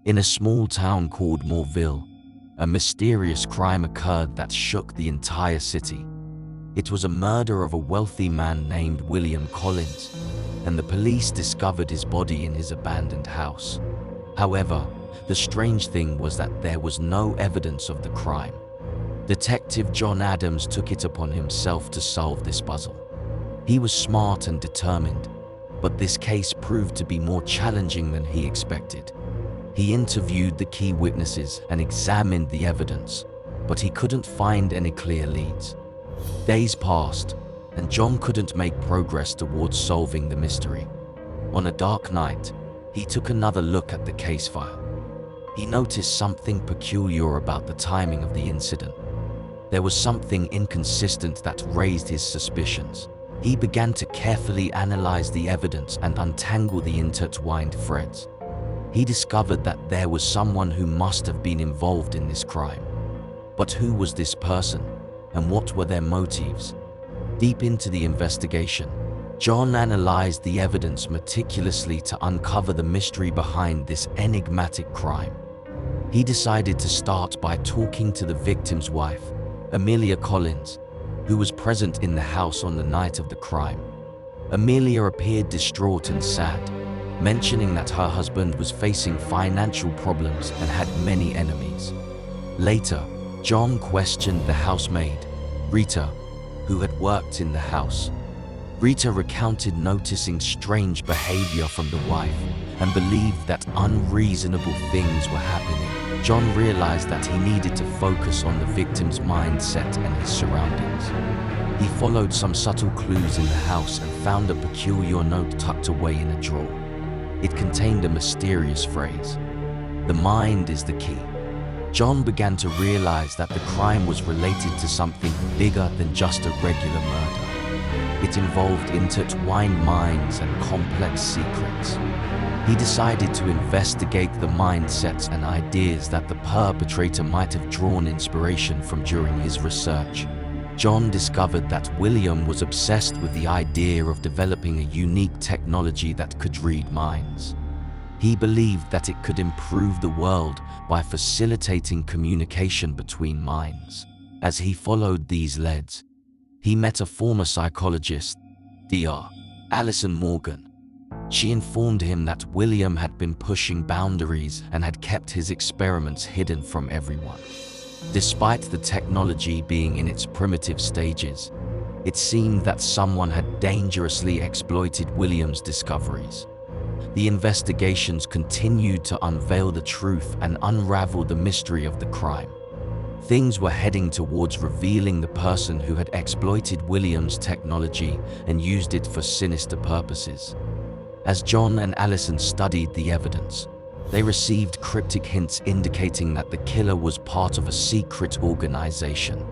In a small town called Moreville, a mysterious crime occurred that shook the entire city. It was a murder of a wealthy man named William Collins, and the police discovered his body in his abandoned house. However, the strange thing was that there was no evidence of the crime. Detective John Adams took it upon himself to solve this puzzle. He was smart and determined, but this case proved to be more challenging than he expected. He interviewed the key witnesses and examined the evidence, but he couldn't find any clear leads. Days passed, and John couldn't make progress towards solving the mystery. On a dark night, he took another look at the case file. He noticed something peculiar about the timing of the incident. There was something inconsistent that raised his suspicions. He began to carefully analyze the evidence and untangle the intertwined threads. He discovered that there was someone who must have been involved in this crime. But who was this person, and what were their motives? Deep into the investigation, John analyzed the evidence meticulously to uncover the mystery behind this enigmatic crime. He decided to start by talking to the victim's wife, Amelia Collins, who was present in the house on the night of the crime. Amelia appeared distraught and sad, mentioning that her husband was facing financial problems and had many enemies. Later, John questioned the housemaid, Rita, who had worked in the house. Rita recounted noticing strange behavior from the wife and believed that unreasonable things were happening. John realized that he needed to focus on the victim's mindset and his surroundings. He followed some subtle clues in the house and found a peculiar note tucked away in a drawer. It contained a mysterious phrase, "The mind is the key." John began to realize that the crime was related to something bigger than just a regular murder. It involved intertwined minds and complex secrets. He decided to investigate the mindsets and ideas that the perpetrator might have drawn inspiration from during his research. John discovered that William was obsessed with the idea of developing a unique technology that could read minds. He believed that it could improve the world by facilitating communication between minds. As he followed these leads, he met a former psychologist, Dr. Alison Morgan. She informed him that William had been pushing boundaries and had kept his experiments hidden from everyone. Despite the technology being in its primitive stages, it seemed that someone had dangerously exploited William's discoveries. The investigations continued to unveil the truth and unravel the mystery of the crime. Things were heading towards revealing the person who had exploited William's technology and used it for sinister purposes. As John and Alison studied the evidence, they received cryptic hints indicating that the killer was part of a secret organization.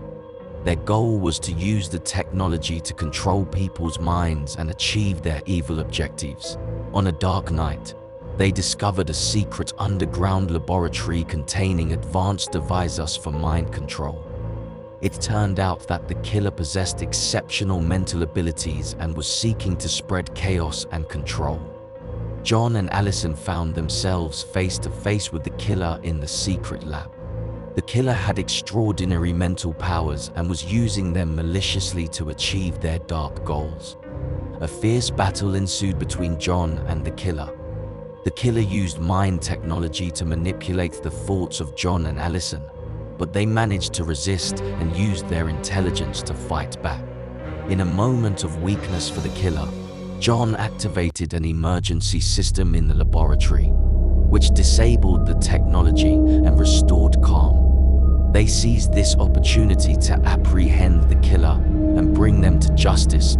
Their goal was to use the technology to control people's minds and achieve their evil objectives. On a dark night, they discovered a secret underground laboratory containing advanced devices for mind control. It turned out that the killer possessed exceptional mental abilities and was seeking to spread chaos and control. John and Alison found themselves face to face with the killer in the secret lab. The killer had extraordinary mental powers and was using them maliciously to achieve their dark goals. A fierce battle ensued between John and the killer. The killer used mind technology to manipulate the thoughts of John and Alison, but they managed to resist and used their intelligence to fight back. In a moment of weakness for the killer, John activated an emergency system in the laboratory, which disabled the technology and restored calm. They seized this opportunity to apprehend the killer and bring them to justice,